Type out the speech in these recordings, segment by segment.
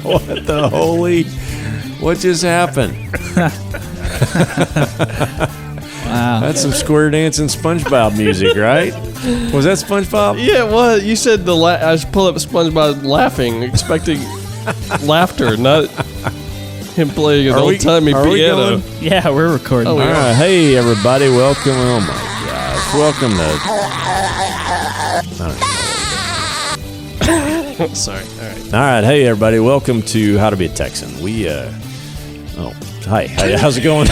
What the holy? What just happened? Wow. That's some square dancing SpongeBob music, right? Was that SpongeBob? Yeah, well, you said I was pull up SpongeBob laughing, expecting laughter, not him playing an old-timey piano. Yeah, we're recording. All right. Hey, everybody. Welcome. Oh, my gosh. Welcome to... Sorry. All right. All right. Hey, everybody. Welcome to How to Be a Texan. Hi. How's it going?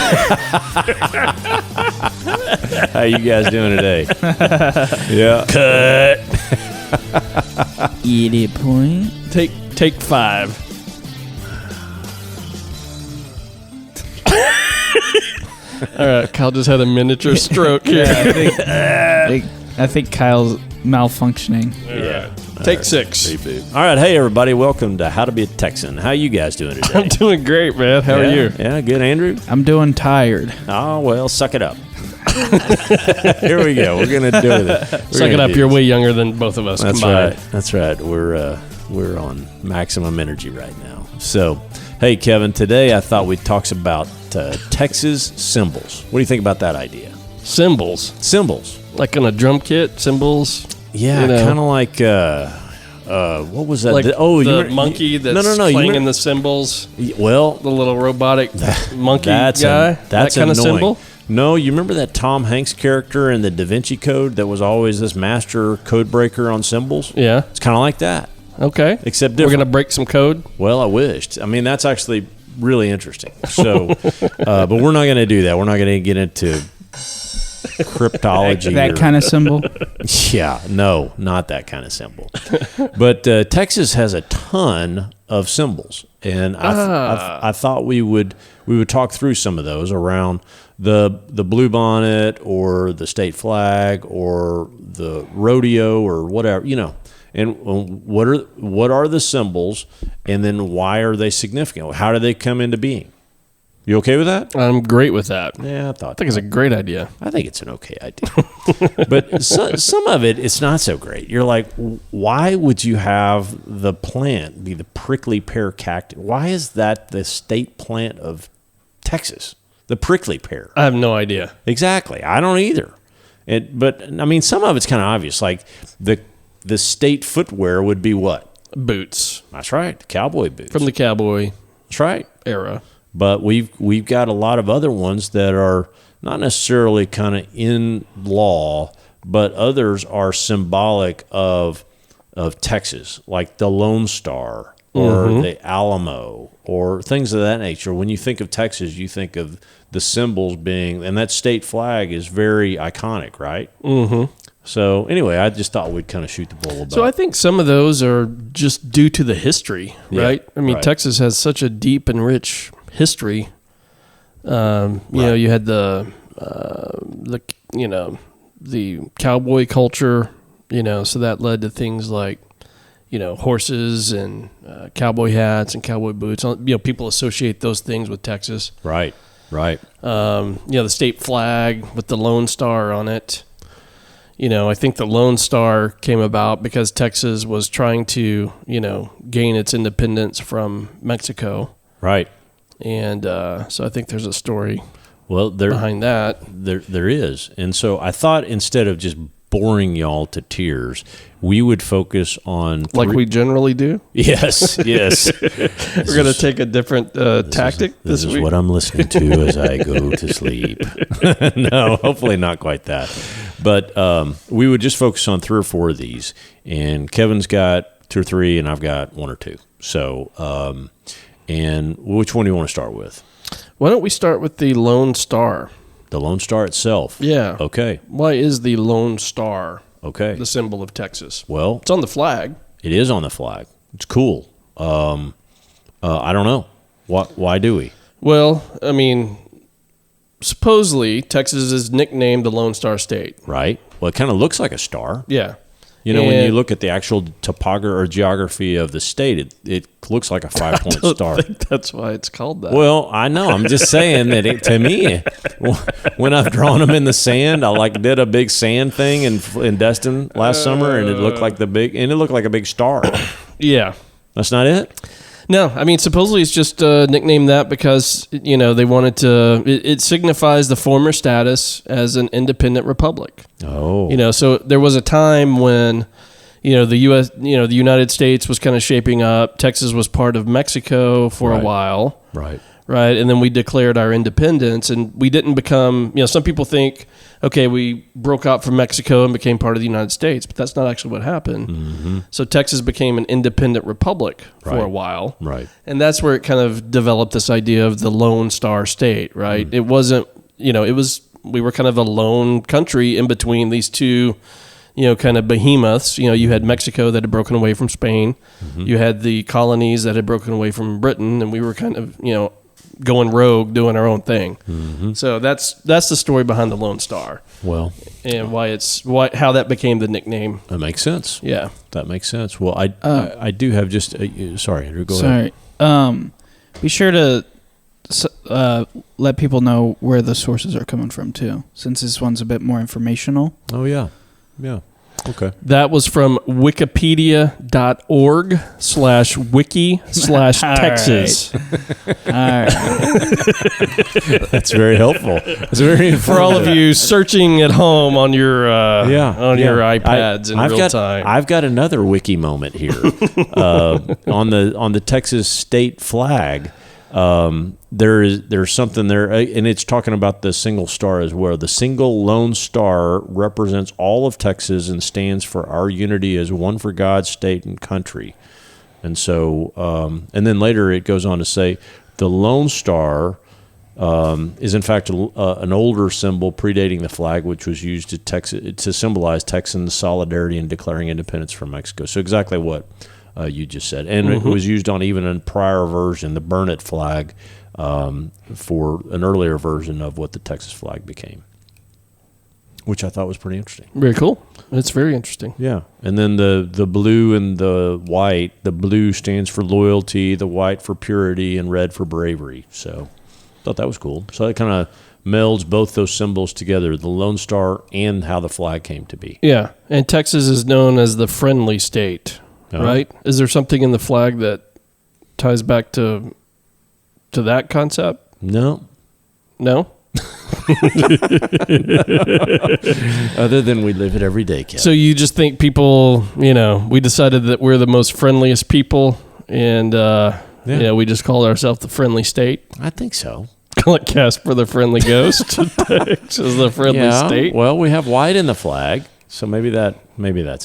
How you guys doing today? Yeah. Cut. Idiot point. Take 5. All right, Kyle just had a miniature stroke here. I think Kyle's malfunctioning. Yeah. Take 6. All right. Hey, everybody. Welcome to How to Be a Texan. How you guys doing today? I'm doing great, man. How are you? Yeah, good, Andrew. I'm doing tired. Oh, well, suck it up. Here we go. We're going to do it. Suck it up. You're way younger than both of us combined. That's right. We're on maximum energy right now. So, hey, Kevin, today I thought we'd talk about Texas cymbals. What do you think about that idea? Cymbals. Like on a drum kit, cymbals. Yeah, kind of like, what was that? Like the monkey that's no, playing in the cymbals. Well, the little robotic monkey that's guy. That's that kind annoying. of cymbal. No, you remember that Tom Hanks character in the Da Vinci Code that was always this master code breaker on cymbals? Yeah. It's kind of like that. Okay. Except different. We're going to break some code? Well, I wished. I mean, that's actually really interesting. So, but we're not going to do that. We're not going to get into cryptology. That kind of symbol? Yeah, no, not that kind of symbol. But Texas has a ton of symbols, and I thought we would talk through some of those around the blue bonnet or the state flag or the rodeo or whatever, And what are the symbols, and then why are they significant? How do they come into being? You okay with that? I'm great with that. Yeah, I think it's a great idea. I think it's an okay idea. But some of it's not so great. You're like, why would you have the plant be the prickly pear cactus? Why is that the state plant of Texas? The prickly pear. I have no idea. Exactly. I don't either. But I mean, some of it's kind of obvious. Like the state footwear would be what? Boots. That's right. The cowboy boots. From the cowboy That's right. era. But we've got a lot of other ones that are not necessarily kind of in law, but others are symbolic of Texas, like the Lone Star or the Alamo or things of that nature. When you think of Texas, you think of the symbols being, and that state flag is very iconic, right? Mm-hmm. So anyway, I just thought we'd kind of shoot the bull about. So I think some of those are just due to the history, right? Yeah, I mean, right. Texas has such a deep and rich history. You know, you had the cowboy culture, so that led to things like, horses and cowboy hats and cowboy boots. People associate those things with Texas. Right. The state flag with the Lone Star on it. I think the Lone Star came about because Texas was trying to, gain its independence from Mexico. Right. And so I think there's a story behind that. There is. And so I thought instead of just boring y'all to tears, we would focus on... Like we generally do? Yes. We're going to take a different tactic this week? This is what I'm listening to as I go to sleep. No, hopefully not quite that. But we would just focus on 3 or 4 of these. And Kevin's got 2 or 3, and I've got 1 or 2. So... And which one do you want to start with? Why don't we start with the Lone Star? The Lone Star itself? Yeah. Okay. Why is the Lone Star the symbol of Texas? Well, it's on the flag. It is on the flag. It's cool. I don't know. Why do we? Well, I mean, supposedly Texas is nicknamed the Lone Star State. Right. Well, it kind of looks like a star. Yeah. You know, when you And- look at the actual topography or geography of the state, it looks like a 5-point star. I think that's why it's called that. Well, I know. I'm just saying that to me, when I've drawn them in the sand, I did a big sand thing in Destin last summer, and it looked like a big star. Yeah. That's not it? No, I mean, supposedly it's just nicknamed that because, they wanted to, it signifies the former status as an independent republic. Oh. So there was a time when, the U.S., the United States was kind of shaping up. Texas was part of Mexico for a while. Right. Right. And then we declared our independence, and we didn't become, some people think, okay, we broke out from Mexico and became part of the United States, but that's not actually what happened. Mm-hmm. So Texas became an independent republic for a while. Right. And that's where it kind of developed this idea of the Lone Star State, right? It wasn't, we were kind of a lone country in between these two, kind of behemoths. You had Mexico that had broken away from Spain. Mm-hmm. You had the colonies that had broken away from Britain, and we were kind of, going rogue, doing our own thing. Mm-hmm. So that's the story behind the Lone Star. Well, and how that became the nickname. That makes sense. Yeah, that makes sense. Well, I do have just sorry, Andrew. Go ahead. Be sure to let people know where the sources are coming from too, since this one's a bit more informational. Oh yeah. Okay. That was from wikipedia.org/wiki/Texas. All right. That's very helpful. It's very for all of you searching at home on your your iPads in real time. I've got another wiki moment here on the Texas state flag. There's something there, and it's talking about the single star as well. The single lone star represents all of Texas and stands for our unity as one for God, state, and country. And so, and then later it goes on to say the lone star is in fact an older symbol predating the flag, which was used to symbolize Texan solidarity in declaring independence from Mexico. So exactly what you just said. And it was used on even a prior version, the Burn It flag, for an earlier version of what the Texas flag became, which I thought was pretty interesting. Very cool. It's very interesting. Yeah. And then the blue and the white, the blue stands for loyalty, the white for purity, and red for bravery. So I thought that was cool. So it kind of melds both those symbols together, the Lone Star and how the flag came to be. Yeah. And Texas is known as the friendly state. Right? Is there something in the flag that ties back to that concept? No. Other than we live it every day, Kevin. So you just think people, we decided that we're the most friendliest people, and we just call ourselves the friendly state? I think so. Like Casper the Friendly Ghost. Texas the friendly state. Well, we have white in the flag, so maybe that's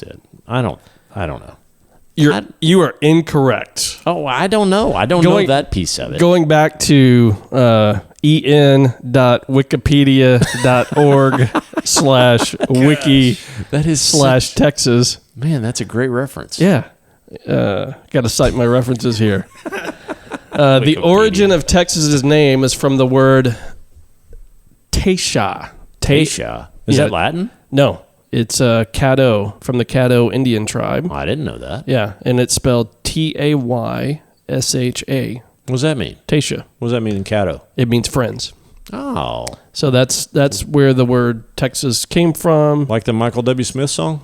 it. I don't know. You are incorrect. Oh, I don't know. I don't know that piece of it. Going back to en.wikipedia.org/wiki/Texas. Man, that's a great reference. Yeah. Got to cite my references here. The origin of Texas's name is from the word Taisha. Taisha. Is that Latin? No. It's Caddo, from the Caddo Indian tribe. Oh, I didn't know that. Yeah, and it's spelled Taysha. What does that mean? Taisha. What does that mean in Caddo? It means friends. Oh. So that's where the word Texas came from. Like the Michael W. Smith song?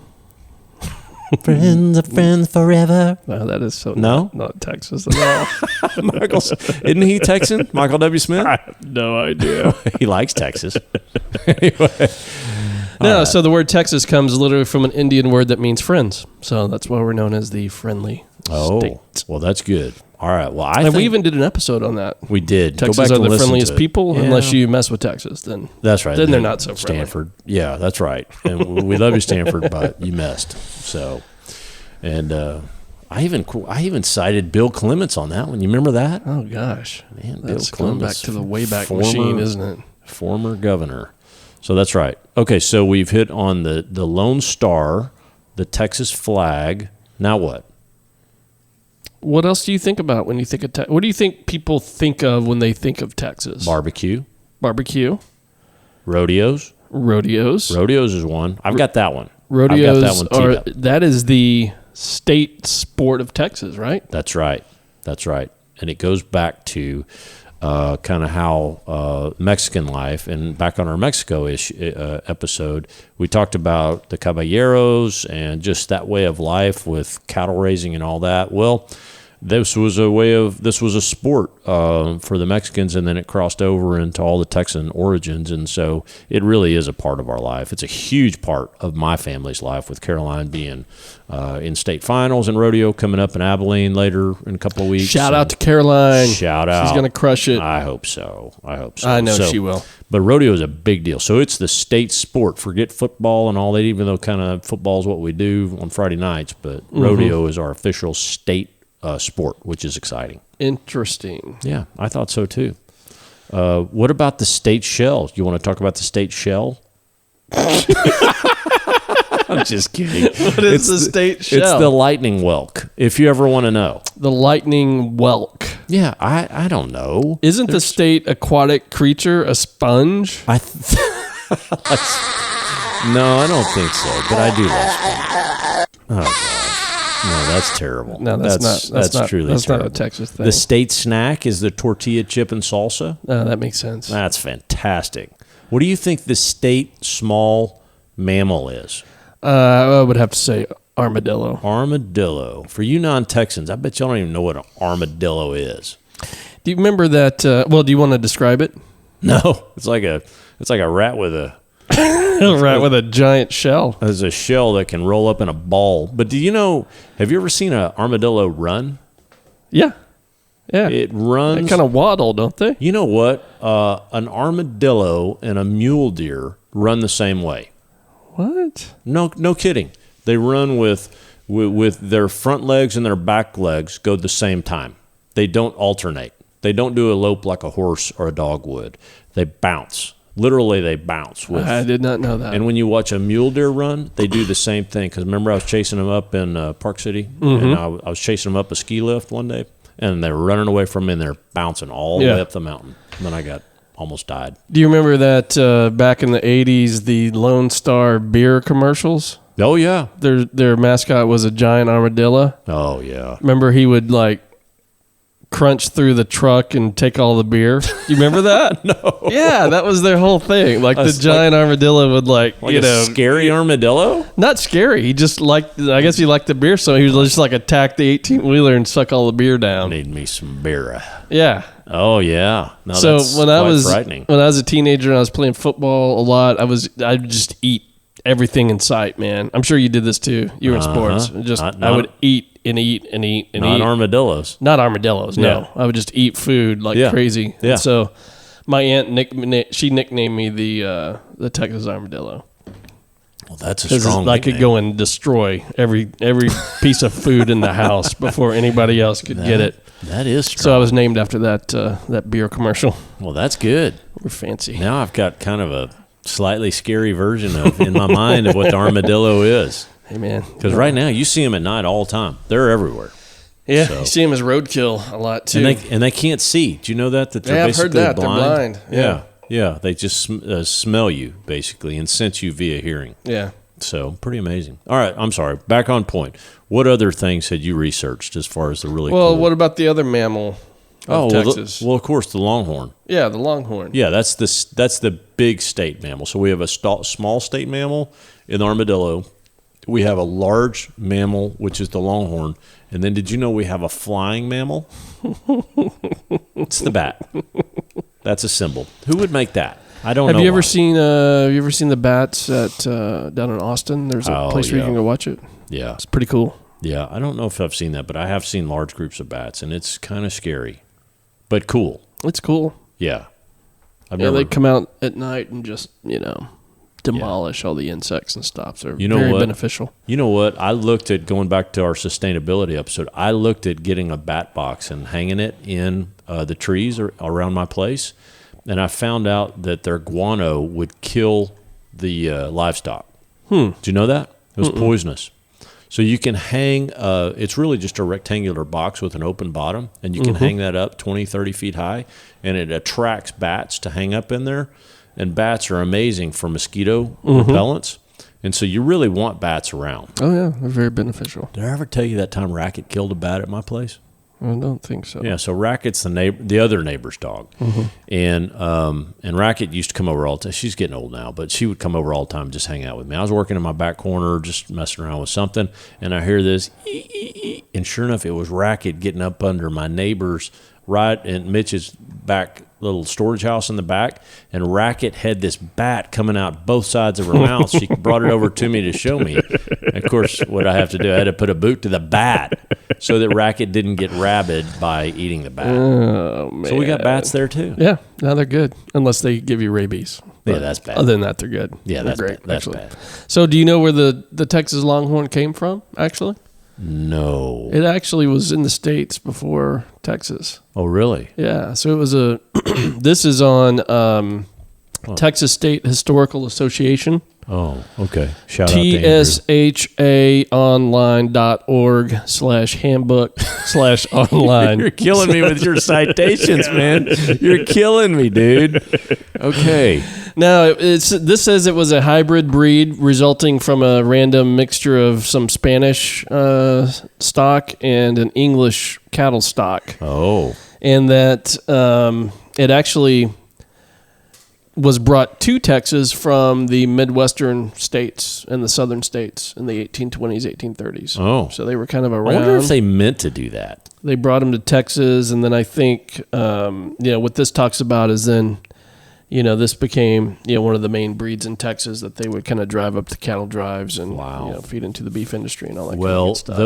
Friends of friends forever. No, that is so no? not Texas at all. Isn't he Texan? Michael W. Smith? I have no idea. He likes Texas. Anyway. No, so the word Texas comes literally from an Indian word that means friends. So that's why we're known as the friendly state. Well, that's good. All right. Well, we even did an episode on that. We did. Texas are the friendliest people, unless you mess with Texas. Then that's right. Then they're not so friendly. Stanford. Yeah, that's right. And we love you, Stanford, but you messed. So, and I even cited Bill Clements on that one. You remember that? Oh gosh, man, that's Bill going Clements, back to the Wayback Machine, isn't it? Former governor. So that's right. Okay, so we've hit on the Lone Star, the Texas flag. Now what? What else do you think about when you think of Texas? What do you think people think of when they think of Texas? Barbecue. Barbecue. Rodeos. Rodeos. Rodeos is one. I've got that one. Rodeos that one teed up. that is the state sport of Texas, right? That's right. And it goes back to kind of how Mexican life, and back on our Mexico episode, we talked about the caballeros and just that way of life with cattle raising and all that. Well, this was a sport for the Mexicans, and then it crossed over into all the Texan origins, and so it really is a part of our life. It's a huge part of my family's life, with Caroline being in state finals and rodeo coming up in Abilene later in a couple of weeks. Shout out to Caroline. Shout out. She's going to crush it. I hope so. I know she will. But rodeo is a big deal. So it's the state sport. Forget football and all that, even though kind of football is what we do on Friday nights, but rodeo is our official state sport, which is exciting. Interesting. Yeah, I thought so too. What about the state shell? You want to talk about the state shell? I'm just kidding. What is the state shell? It's the lightning whelk, if you ever want to know. The lightning whelk. Yeah, I don't know. Isn't the state aquatic creature a sponge? No, I don't think so, but I do love sponge. Oh, gosh. No, that's terrible. No, that's truly that's terrible. not a Texas thing. The state snack is the tortilla chip and salsa. That makes sense. That's fantastic. What do you think the state small mammal is? I would have to say armadillo. Armadillo. For you non-Texans, I bet y'all don't even know what an armadillo is. Do you remember that? Do you want to describe it? No, it's like a rat with a rat with a giant shell. There's a shell that can roll up in a ball. But do you know? Have you ever seen an armadillo run? Yeah. It runs. They kind of waddle, don't they? You know what? An armadillo and a mule deer run the same way. What? No kidding. They run with their front legs and their back legs go the same time. They don't alternate. They don't do a lope like a horse or a dog would. They bounce. Literally, they bounce. I did not know that. And when you watch a mule deer run, they do the same thing. Because remember, I was chasing them up in Park City, and I was chasing them up a ski lift one day, and they were running away from me, and they're bouncing all the way up the mountain. And then I almost died. Do you remember that back in the 80s, the Lone Star beer commercials? Oh, yeah. Their mascot was a giant armadillo. Oh, yeah. Remember he would, crunch through the truck and take all the beer? Do you remember that? No. Yeah, that was their whole thing. The giant armadillo would a scary armadillo? Not scary. He just I guess he liked the beer, so he was just attack the 18-wheeler and suck all the beer down. Need me some beer. Yeah. Oh yeah. No, so that's when I was frightening. When I was a teenager and I was playing football a lot, I'd just eat everything in sight, man. I'm sure you did this too. You were in sports. I would eat and eat and eat and eat. Not armadillos. Not armadillos. No, Yeah. I would just eat food like crazy. Yeah. And so my aunt she nicknamed me the Texas armadillo. Well, that's a strong I could go and destroy every piece of food in the house before anybody else could get it. That is strong. So I was named after that beer commercial. Well, that's good. We're fancy. Now I've got kind of a slightly scary version in my mind of what the armadillo is. Hey, man. Because right now you see them at night all the time. They're everywhere. Yeah, So- you see them as roadkill a lot too. And they can't see. Do you know that? That they're Yeah, I've basically heard that. They're blind? blind. Yeah. They just smell you, basically, and sense you via hearing. Yeah. So, pretty amazing. All right, I'm sorry. Back on point. What other things had you researched as far as the really Well, cool? what about the other mammal of Texas? Well, of course, the longhorn. Yeah, the longhorn. Yeah, that's the big state mammal. So we have a small state mammal in the armadillo. We have a large mammal, which is the longhorn. And then did you know we have a flying mammal? It's the bat. That's a symbol. Who would make that? I don't know. Have you ever why. seen the bats at down in Austin? There's a place where you can go watch it. Yeah. It's pretty cool. Yeah, I don't know if I've seen that, but I have seen large groups of bats, and it's kind of scary, but cool. It's cool. Yeah. They come out at night and just, demolish all the insects and stuff. They're very beneficial. You know what? I looked at, going back to our sustainability episode, I looked at getting a bat box and hanging it in the trees around my place, and I found out that their guano would kill the livestock. Do you know that? It was poisonous. So you can hang, it's really just a rectangular box with an open bottom, and you can hang that up 20, 30 feet high, and it attracts bats to hang up in there. And bats are amazing for mosquito repellents. And so you really want bats around. Oh, yeah. They're very beneficial. Did I ever tell you that time Racket killed a bat at my place? I don't think so. Yeah, so Racket's the other neighbor's dog. And Racket used to come over all the time. She's getting old now, but she would come over all the time, just hang out with me. I was working in my back corner, just messing around with something, and I hear this, and sure enough, it was Racket getting up under my neighbor's right in Mitch's back little storage house in the back, and Racket had this bat coming out both sides of her mouth. She brought it over to me to show me. And of course, what I have to do, I had to put a boot to the bat so that Racket didn't get rabid by eating the bat. Oh, man. So we got bats there too. Yeah, now they're good, unless they give you rabies. Yeah, that's bad. Other than that, they're good. Yeah, they're that's great. bad. That's actually. bad. So, do you know where the Texas Longhorn came from? Actually, no. it actually was in the States before Texas. Oh, really? Yeah. So it was a. This is on Texas State Historical Association. Oh, okay. Shout out to Andrew. tshaonline.org/handbook/online. You're killing me with your citations, man. You're killing me, dude. Okay. Now, this says it was a hybrid breed resulting from a random mixture of some Spanish stock and an English cattle stock. Oh. And that it actually was brought to Texas from the Midwestern states and the southern states in the 1820s, 1830s. Oh. So they were kind of I around. wonder if they meant to do that. They brought them to Texas, and then I think, what this talks about is then, this became, one of the main breeds in Texas that they would kind of drive up the cattle drives and feed into the beef industry and all that kind of good stuff.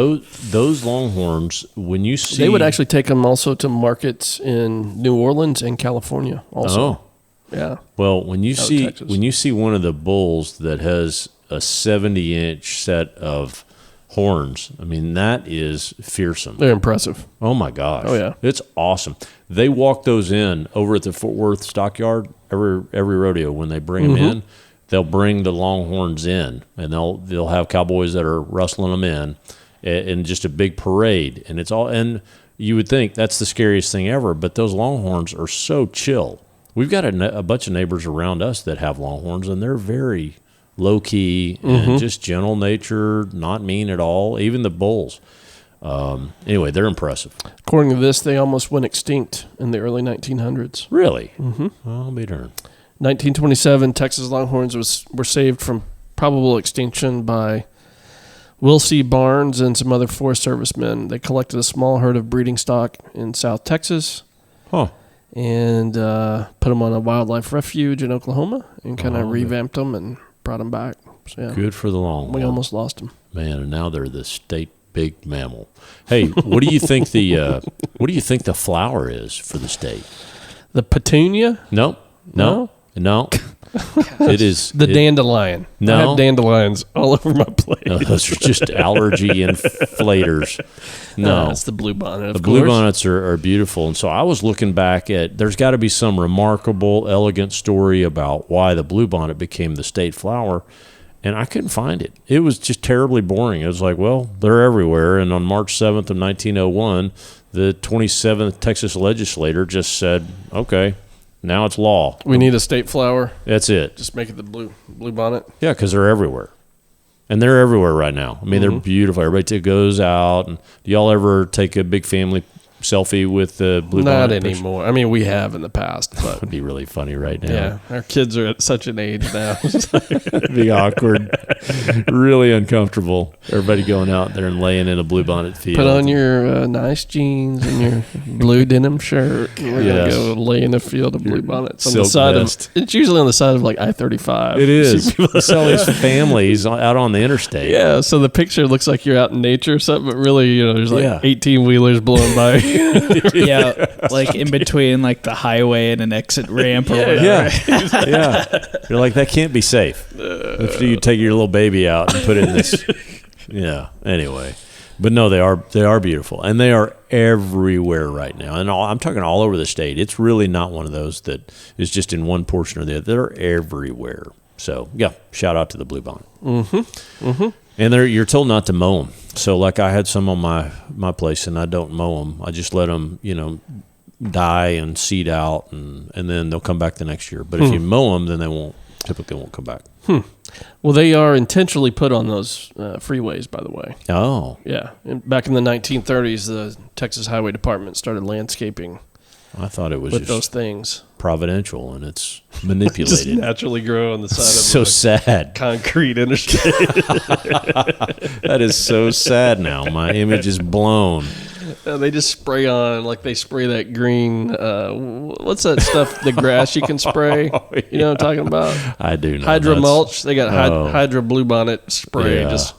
Those Longhorns, when you see... They would actually take them also to markets in New Orleans and California also. Oh. Yeah. Well, when you Texas. see one of the bulls that has a 70-inch set of horns, I mean, that is fearsome. They're impressive. Oh, my gosh. Oh, yeah. It's awesome. They walk those in over at the Fort Worth Stockyard every rodeo. When they bring them in, they'll bring the Longhorns in, and they'll have cowboys that are rustling them in just a big parade. And it's all, and you would think that's the scariest thing ever, but those Longhorns are so chill. We've got a bunch of neighbors around us that have Longhorns, and they're very low-key and just gentle nature, not mean at all, even the bulls. Anyway, they're impressive. According to this, they almost went extinct in the early 1900s. Really? Mm-hmm. Well, I'll be darned. 1927, Texas Longhorns were saved from probable extinction by Will C. Barnes and some other Forest Service men. They collected a small herd of breeding stock in South Texas. Huh. And put them on a wildlife refuge in Oklahoma and kind of revamped them and brought them back. So, yeah, good for the Longhorn. we almost lost them. Man, and now they're the state big mammal. Hey, what do you think the flower is for the state? The petunia? No. It is The dandelion. No. I have dandelions all over my plate. No, those are just allergy inflators. No, it's the bluebonnet. The bluebonnets are beautiful. And so I was looking back at, there's got to be some remarkable, elegant story about why the bluebonnet became the state flower, and I couldn't find it. It was just terribly boring. It was like, well, they're everywhere. And on March 7th of 1901, the 27th Texas legislature just said, okay, now it's law. We need a state flower. That's it. Just make it the bluebonnet. Yeah, because they're everywhere. And they're everywhere right now. I mean, they're beautiful. Everybody goes out. And do y'all ever take a big family selfie with the bluebonnet? Not anymore. I mean, we have in the past, but That would be really funny right now. yeah, our kids are at such an age now. It'd be awkward. Really uncomfortable. Everybody going out there and laying in a bluebonnet field. Put on your nice jeans and your blue denim shirt. We're Yes. gonna go lay in a field of bluebonnets on silk the side vest. of. It's usually on the side of like I-35. It is. You see all these families out on the interstate. Yeah, so the picture looks like you're out in nature or something, but really, there's like Yeah. 18-wheelers blowing by. Yeah, like in between like the highway and an exit ramp or whatever. Yeah. You're like, that can't be safe. After you take your little baby out and put it in this. Yeah. Anyway. But no, they are beautiful. And they are everywhere right now. And I'm talking all over the state. It's really not one of those that is just in one portion or the other. They're everywhere. So, yeah, shout out to the bluebonnet. And you're told not to mow them. So, like, I had some on my place, and I don't mow them. I just let them, die and seed out, and then they'll come back the next year. But if you mow them, then they typically won't come back. Well, they are intentionally put on those freeways, by the way. Oh. Yeah. Back in the 1930s, the Texas Highway Department started landscaping I thought it was with just those things. providential, and it's Just manipulated. naturally grow on the side of So a sad. concrete interstate. That is so sad now. My image is blown. They just spray on, like they spray that green, what's that stuff, the grass you can spray? Oh, You know what I'm talking about? I do know. Hydro That's- mulch. They got Oh. Hydro Bluebonnet spray. Yeah. Just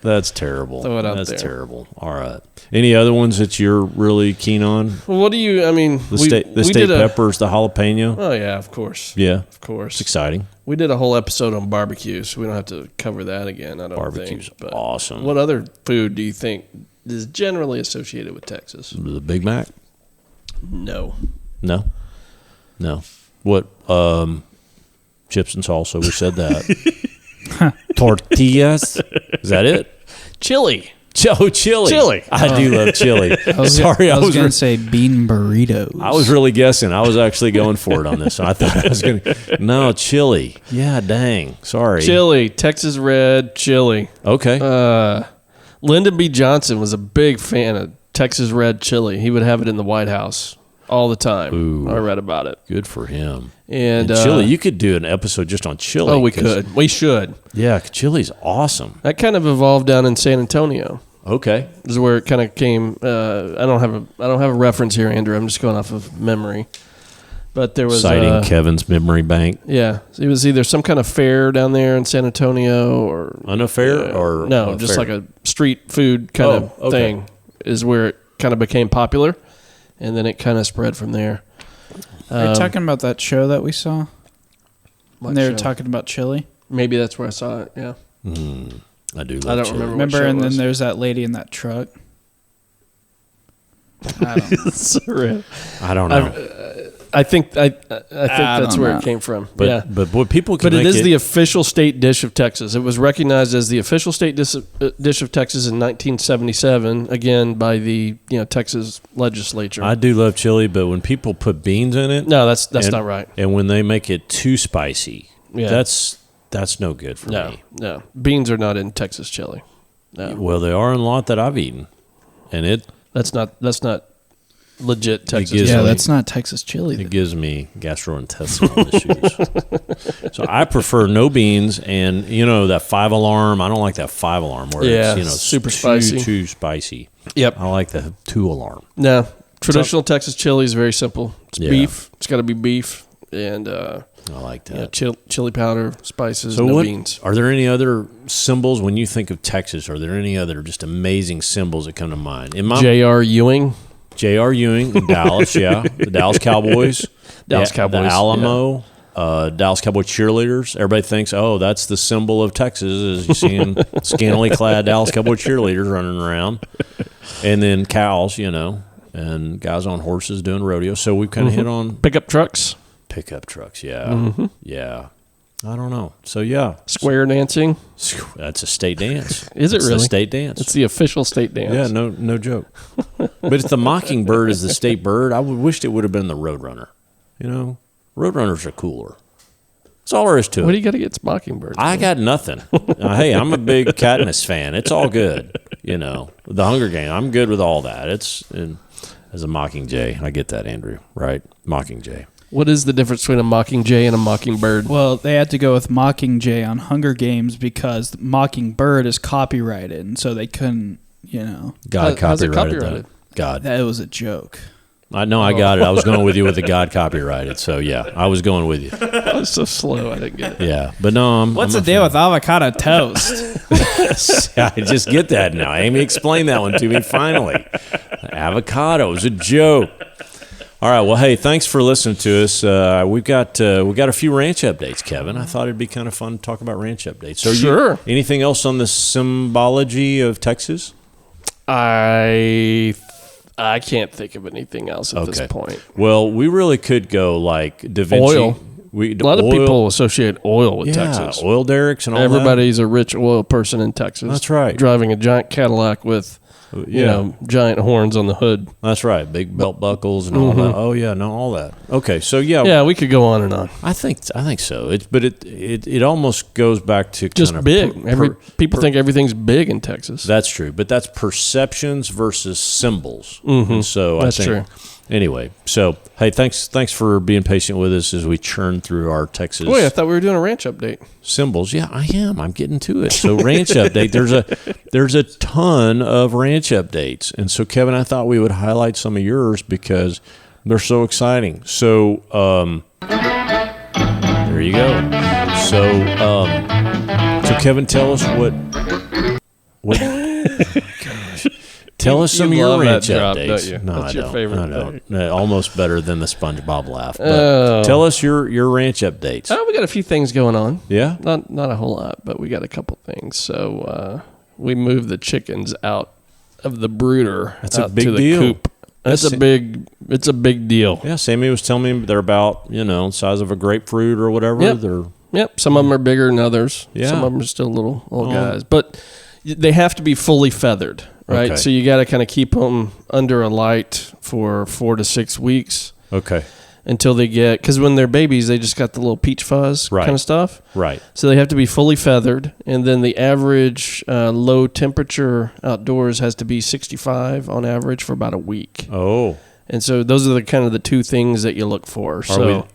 That's terrible. Throw it out That's there. terrible. All right. Any other ones that you're really keen on? well, what do you? I mean, The state peppers, the jalapeno. Oh yeah, of course. Yeah, Of it's course. exciting. We did a whole episode on barbecue, so we don't have to cover that again. I don't Barbecue's think. But awesome. What other food do you think is generally associated with Texas? The Big Mac? No. No. What? Chips and salsa. We said that. Tortillas. Is that it? Chili. Oh, chili. Chili. I do love chili. Sorry, I was re- going to say bean burritos. I was really guessing. I was actually going for it on this. I thought I was going to. No, chili. Yeah, dang. Sorry. Chili. Texas red chili. Okay. Lyndon B. Johnson was a big fan of Texas red chili. He would have it in the White House all the time. Ooh. I read about it. Good for him. And chili. You could do an episode just on chili. Oh, we 'cause- could. We should. Yeah, chili's awesome. That kind of evolved down in San Antonio. Okay. This is where it kind of came. I don't have a reference here, Andrew. I'm just going off of memory. But there was Citing Kevin's memory bank. yeah, it was either some kind of fair down there in San Antonio, or Unaffair or no, just fair? like a street food kind Oh, of okay. thing is where it kind of became popular, and then it kind of spread from there. Are you talking about that show that we saw? What And they were show? talking about chili. Maybe that's where I saw it. Yeah, I do love I don't chili. remember. Remember, show it and then was. there's that lady in that truck. I don't know. Surreal. I don't know. I think that's don't where know. it came from. But yeah. but what people can But it make is the official state dish of Texas. It was recognized as the official state dish of Texas in 1977, again by the Texas legislature. I do love chili, but when people put beans in it, no, that's and- not right. And when they make it too spicy, Yeah. that's no good for No, me. no, beans are not in Texas chili. No, Well, they are in a lot that I've eaten, and that's not legit Texas. gives Yeah, me- that's not Texas chili. it gives me gastrointestinal issues. So I prefer no beans, and that 5-alarm. I don't like that 5-alarm where Yeah, it's super spicy. too spicy. Yep. I like the 2-alarm. No, traditional Texas chili is very simple. It's Yeah. beef. It's got to be beef and I like that. chili powder, spices, So no what beans. are there any other symbols when you think of Texas? Are there any other just amazing symbols that come to mind? In my J.R. Ewing. J.R. Ewing in Dallas, yeah, the Dallas Cowboys, Dallas the Cowboys, Alamo, Dallas Cowboy cheerleaders. Everybody thinks, oh, that's the symbol of Texas, is you seeing scantily clad Dallas Cowboy cheerleaders running around, and then cows, and guys on horses doing rodeo. So we've kind of hit on Pickup trucks. pickup trucks, yeah, yeah. I don't know. So yeah, Square dancing. that's a state dance. Is it It's really? a state dance. It's the official state dance. Yeah, no joke. But if the mockingbird is the state bird, I wished it would have been the roadrunner. Roadrunners are cooler. That's all there is to What do it. you got against mockingbirds? I got nothing. Hey, I'm a big Katniss fan. It's all good. The Hunger Game. I'm good with all that. As a Mockingjay, I get that, Andrew. Right, Mockingjay. What is the difference between a mockingjay and a mockingbird? Well, they had to go with Mockingjay on Hunger Games because Mockingbird is copyrighted, and so they couldn't, God How's it copyrighted copyrighted? that. God. that was a joke. I know. I got it. I was going with you with the God copyrighted. So yeah, I was going with you. I was so slow, I didn't get it. Yeah, but no, I'm. What's I'm the deal with avocado toast? I just get that now. Amy explained that one to me finally. Avocado is a joke. All right. Well, hey, thanks for listening to us. We got a few ranch updates, Kevin. I thought it'd be kind of fun to talk about ranch updates. So, Sure. Anything else on the symbology of Texas? I can't think of anything else at this point. Well, we really could go like Da Vinci. Oil. A lot of people associate oil with Texas. Oil derricks and all Everybody's a rich oil person in Texas. That's right. Driving a giant Cadillac with giant horns on the hood. That's right. Big belt buckles and all that. Oh yeah, no, all that. Okay, so Yeah, we could go on and on. I think so. It almost goes back to Just kind of big. People think everything's big in Texas. That's true, but that's perceptions versus symbols. And so That's I think, true. Anyway, so hey, thanks for being patient with us as we churn through our Texas Wait, I thought we were doing a ranch update. symbols. Yeah, I am. I'm getting to it. So ranch update. There's a ton of ranch updates, and so Kevin, I thought we would highlight some of yours because they're so exciting. So there you go. So Kevin, tell us what. Gosh. Tell us some of your ranch drop, updates. don't you? No, That's I your don't. favorite I don't. thing. Almost better than the SpongeBob laugh. But tell us your ranch updates. Oh, we got a few things going on. Yeah? Not a whole lot, but we got a couple things. So we moved the chickens out of the brooder. That's a out big to the deal. Coop. It's a big deal. Yeah, Sammy was telling me they're about, size of a grapefruit or whatever. Yep. Yep. Some of them are bigger than others. Yeah. Some of them are still little guys. But they have to be fully feathered, right? Okay. So you got to kind of keep them under a light for 4 to 6 weeks. Okay. Until they get, because when they're babies, they just got the little peach fuzz Right. kind of stuff. Right. So they have to be fully feathered, and then the average low temperature outdoors has to be 65 on average for about a week. Oh. And so those are the kind of the two things that you look for.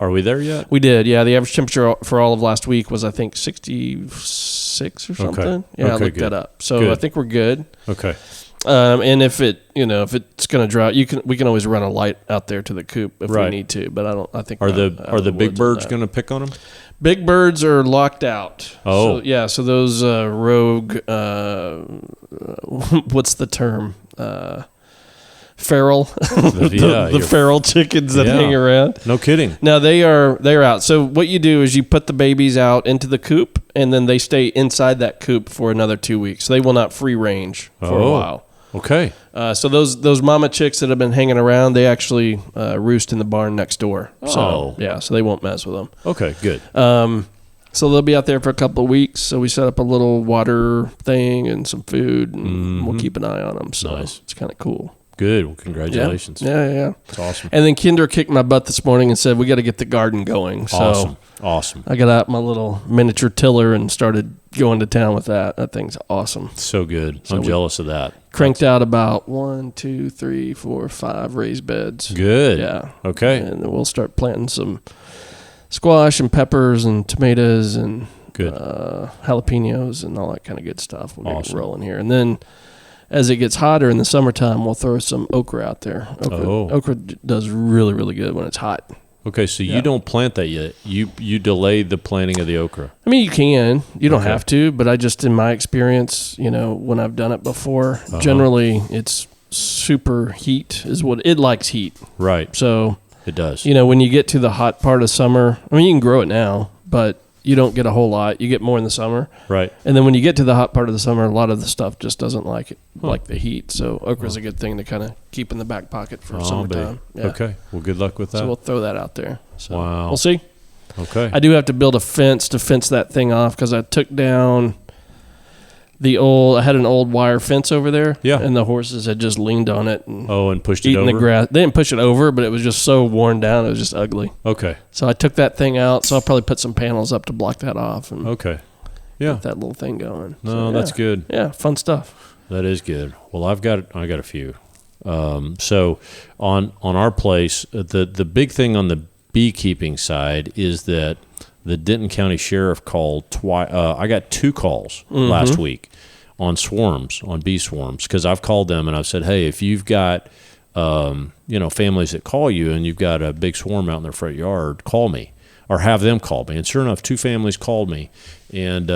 Are we there yet? We did, yeah. The average temperature for all of last week was, I think, 66 or something. Okay. Yeah, I Okay, looked good. that up. So Good. I think we're good. Okay. And if it's going to dry, we can always run a light out there to the coop if Right. we need to. But I think Are we're out the of big woods on birds that. going to pick on them? Big birds are locked out. Oh. So, yeah. So those rogue, what's the term? Feral. The feral chickens that hang around. No kidding. No, they're out. So what you do is you put the babies out into the coop, and then they stay inside that coop for another 2 weeks. They will not free range for a while. Okay. So those mama chicks that have been hanging around, they actually roost in the barn next door. So so they won't mess with them. Okay, good. So they'll be out there for a couple of weeks. So we set up a little water thing and some food, and we'll keep an eye on them. So Nice. it's kind of cool. Good. Well, congratulations. Yeah. That's awesome. And then Kinder kicked my butt this morning and said, we got to get the garden going. So Awesome. I got out my little miniature tiller and started going to town with that. That thing's awesome. So good. So I'm we jealous of that. Cranked out about 1, 2, 3, 4, 5 raised beds. Good. Yeah. Okay. And then we'll start planting some squash and peppers and tomatoes and Good. jalapenos and all that kind of good stuff. We'll get Awesome. rolling here. And then as it gets hotter in the summertime, we'll throw some okra out there. Okra does really, really good when it's hot. Okay, so you don't plant that yet. You delayed the planting of the okra. I mean, you can. You don't Okay. have to, but I just, in my experience, when I've done it before, generally it's super heat is what it likes heat. Right. So, It does. when you get to the hot part of summer, I mean, you can grow it now, but you don't get a whole lot. You get more in the summer. Right. And then when you get to the hot part of the summer, a lot of the stuff just doesn't like it, like the heat. So okra's a good thing to kind of keep in the back pocket for summertime. Yeah. Okay. Well, good luck with that. So we'll throw that out there. So Wow. we'll see. Okay. I do have to build a fence to fence that thing off because I took down I had an old wire fence over there. Yeah. And the horses had just leaned on it and pushed it eaten over? the grass. They didn't push it over, but it was just so worn down. It was just ugly. Okay. So I took that thing out. So I'll probably put some panels up to block that off and Okay. Yeah. get that little thing going. No, So, that's good. Yeah, fun stuff. That is good. Well, I got a few. So on our place, the big thing on the beekeeping side is that the Denton County Sheriff called twice. I got 2 calls last week on bee swarms, because I've called them and I've said, hey, if you've got families that call you and you've got a big swarm out in their front yard, call me or have them call me. And sure enough, 2 families called me, and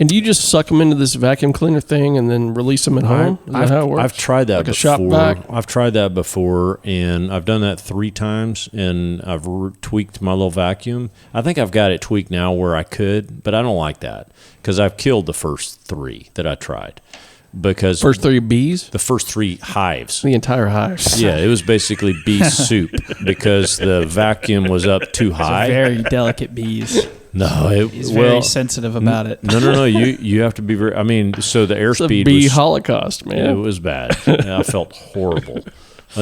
And do you just suck them into this vacuum cleaner thing and then release them at home? Is that how it works? I've tried that Like a before. shop vac? I've tried that before, and I've done that 3 times, and I've tweaked my little vacuum. I think I've got it tweaked now where I could, but I don't like that because I've killed the first 3 that I tried. Because First 3 bees? the first 3 hives. The entire hive. Yeah, it was basically bee soup because the vacuum was up too high. Very delicate bees. No, He's very sensitive about it. No. You have to be very. I mean, so the airspeed bee was holocaust, man. It was bad. I felt horrible.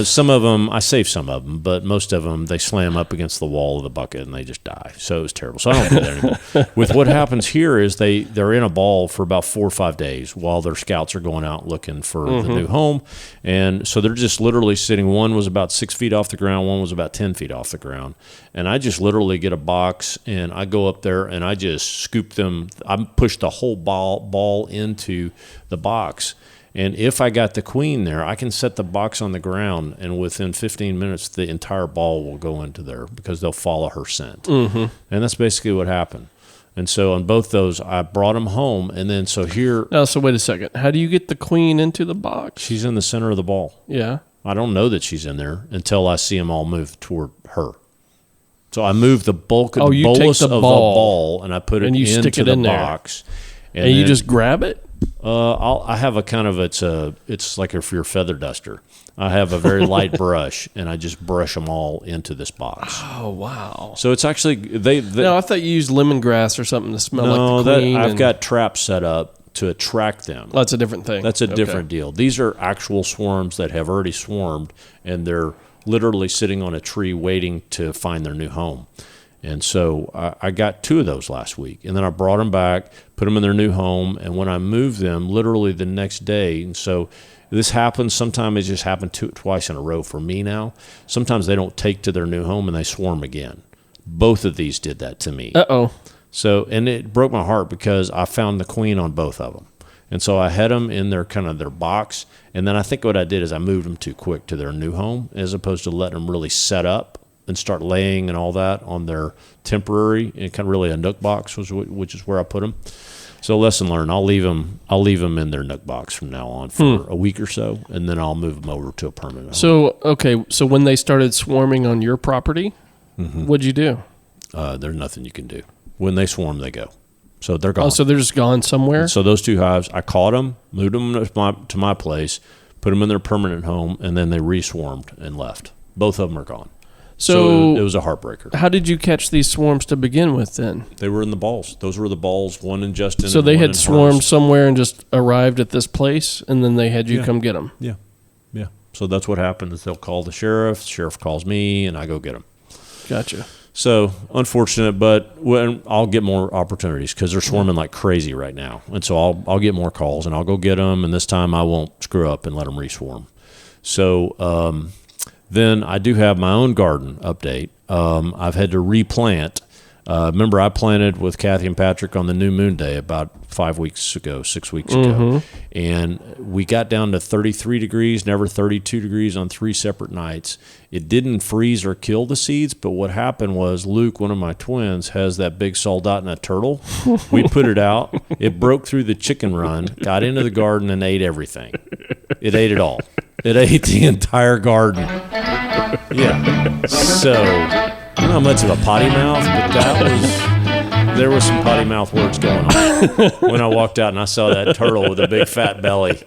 Some of them, I saved some of them, but most of them, they slam up against the wall of the bucket and they just die. So it was terrible. So I don't do that anymore. With what happens here is they're in a ball for about 4 or 5 days while their scouts are going out looking for the new home. And so they're just literally sitting. One was about 6 feet off the ground. One was about 10 feet off the ground. And I just literally get a box and I go up there and I just scoop them. I push the whole ball into the box. And if I got the queen there, I can set the box on the ground, and within 15 minutes, the entire ball will go into there because they'll follow her scent. Mm-hmm. And that's basically what happened. And so on both those, I brought them home, and then so here... Oh, so wait a second. How do you get the queen into the box? She's in the center of the ball. Yeah. I don't know that she's in there until I see them all move toward her. So I move the bolus of the ball, and I put it into the box. And you just grab it? I have a kind of it's like if you're a feather duster. I have a very light brush, and I just brush them all into this box. Oh wow! So it's actually they no, I thought you used lemongrass or something to smell like the queen. I've got traps set up to attract them. That's a different thing. That's a different deal. These are actual swarms that have already swarmed, and they're literally sitting on a tree waiting to find their new home. And so I got 2 of those last week, and then I brought them back, put them in their new home, and when I moved them, literally the next day, and so this happens, sometimes it just happened twice in a row for me now. Sometimes they don't take to their new home, and they swarm again. Both of these did that to me. Uh-oh. So, and it broke my heart because I found the queen on both of them. And so I had them in their kind of their box, and then I think what I did is I moved them too quick to their new home as opposed to letting them really set up and start laying and all that on their temporary and kind of really a nook box, which is where I put them. So lesson learned. I'll leave them in their nook box from now on for a week or so, and then I'll move them over to a permanent home. So okay, so when they started swarming on your property, what'd you do? There's nothing you can do. When they swarm, they go. So they're gone. Oh, so they're just gone somewhere? And so those 2 hives, I caught them, moved them to my place, put them in their permanent home, and then they re-swarmed and left. Both of them are gone. So it was a heartbreaker. How did you catch these swarms to begin with then? They were in the balls. Those were the balls, one in Justin. So and they one had in swarmed Hermes. somewhere and just arrived at this place, and then they had you come get them. Yeah. So that's what happened is they'll call the sheriff calls me, and I go get them. Gotcha. So unfortunate, but I'll get more opportunities because they're swarming like crazy right now. And so I'll get more calls, and I'll go get them, and this time I won't screw up and let them re-swarm. So then I do have my own garden update. I've had to replant. Remember, I planted with Kathy and Patrick on the new moon day about 6 weeks ago. And we got down to 33 degrees, never 32 degrees on 3 separate nights. It didn't freeze or kill the seeds, but what happened was Luke, one of my twins, has that big Soldotna turtle. We put it out. It broke through the chicken run, got into the garden, and ate everything. It ate it all. It ate the entire garden. Yeah. So, I don't know how much of a potty mouth, but there was some potty mouth words going on when I walked out and I saw that turtle with a big fat belly.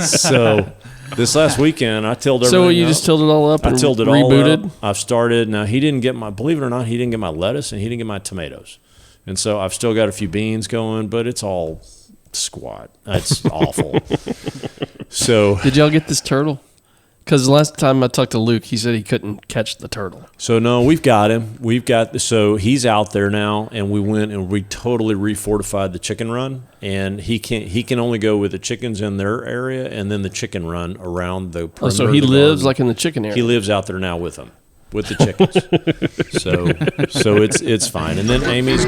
So, this last weekend, I tilled everything So you just tilled it all up and tilled it rebooted? all up. I've started. Now, he didn't get believe it or not, he didn't get my lettuce and he didn't get my tomatoes. And so I've still got a few beans going, but it's all squat. It's awful. So did y'all get this turtle? Because the last time I talked to Luke, he said he couldn't catch the turtle. So no, we've got him. So he's out there now, and we went and we totally refortified the chicken run, and he can only go with the chickens in their area, and then the chicken run around the perimeter. Oh, so he lives like in the chicken area. He lives out there now with them. With the chickens. so it's fine. And then Amy's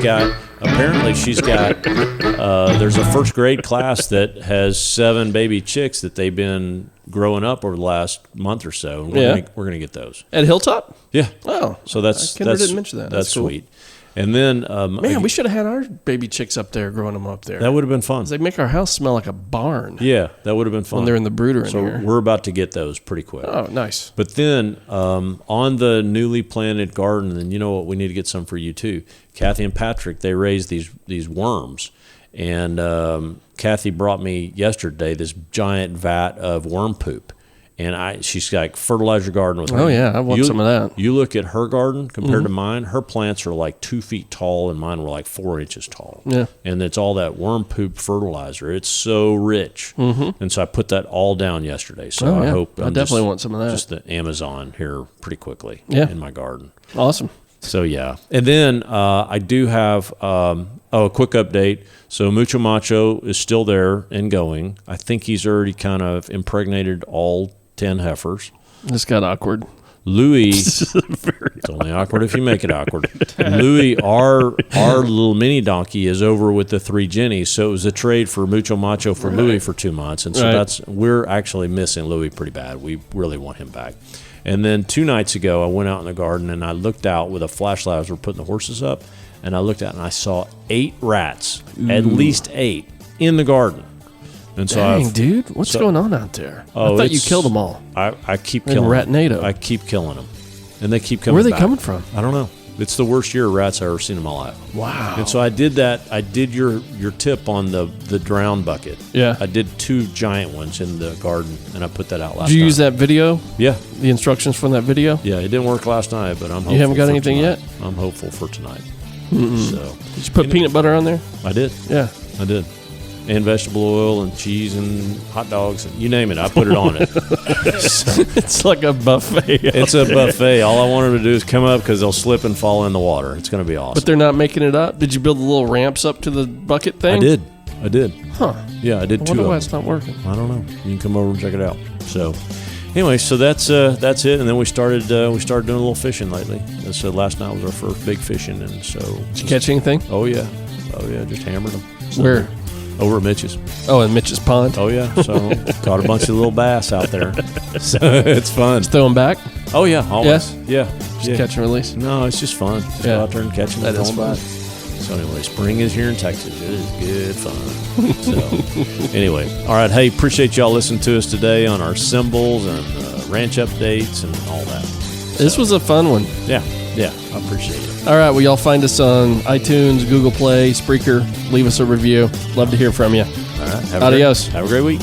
she's got there's a first grade class that has 7 baby chicks that they've been growing up over the last month or so. And we're gonna get those. At Hilltop? Yeah. Oh. So that's didn't mention that. That's cool. sweet. And then man, we should have had our baby chicks up there, growing them up there. That would have been fun. They make our house smell like a barn. Yeah, that would have been fun when they're in the brooder in so here. We're about to get those pretty quick. Oh, nice. But then on the newly planted garden, and you know what, we need to get some for you too. Kathy and Patrick, they raised these worms, and Kathy brought me yesterday this giant vat of worm poop. And she's like fertilizer garden with her. Oh, yeah. I want some of that. You look at her garden compared to mine, her plants are like 2 feet tall and mine were like 4 inches tall. Yeah. And it's all that worm poop fertilizer. It's so rich. And so I put that all down yesterday. So I hope I definitely want some of that. Just the Amazon here pretty quickly in my garden. Awesome. So, yeah. And then I do have a quick update. So Mucho Macho is still there and going. I think he's already kind of impregnated all 10 heifers. This got awkward. Louis, it's only awkward if you make it awkward. Louis, our little mini donkey, is over with the 3 Jennies. So it was a trade for Mucho Macho for Louis for 2 months. And so we're actually missing Louis pretty bad. We really want him back. And then 2 nights ago, I went out in the garden and I looked out with a flashlight as we're putting the horses up. And I looked out and I saw 8 rats, at least 8, in the garden. And so Dang, dude, what's going on out there? I thought you killed them all. I keep killing them. Ratnado. I keep killing them. And they keep coming Where are they back. coming from? I don't know. It's the worst year of rats I've ever seen in my life. Wow. And so I did that. I did your tip on the drown bucket. Yeah. I did 2 giant ones in the garden, and I put that out last night. Did you use that video? Yeah. The instructions from that video? Yeah, it didn't work last night, but I'm hopeful. You haven't got for anything tonight. yet? I'm hopeful for tonight. So Did you put peanut butter on there? I did. Yeah. I did. And vegetable oil and cheese and hot dogs and you name it, I put it on it. So, It's like a buffet. it's a buffet. All I want them to do is come up because they'll slip and fall in the water. It's going to be awesome. But they're not making it up? Did you build the little ramps up to the bucket thing? I did. Huh. Yeah, I did I 2 wonder of why them. it's not working. I don't know. You can come over and check it out. So, anyway, so that's it. And then we started doing a little fishing lately. And so last night was our first big fishing, and so Did you catch anything? Oh yeah, just hammered them. Where? Over at Mitch's. Oh, in Mitch's pond? Oh yeah, so caught a bunch of little bass out there. So it's fun. Throw them back? Oh yeah, always. Yeah, Just catch and release? No, it's just fun. Just go out there and catch them. That and is throw 'em fun. back. So anyway, spring is here in Texas. It is good fun. So anyway, all right. Hey, appreciate y'all listening to us today on our symbols and ranch updates and all that. This was a fun one. Yeah, I appreciate it. All right, well, y'all find us on iTunes, Google Play, Spreaker. Leave us a review. Love to hear from you. All right. Adios. Have a great week.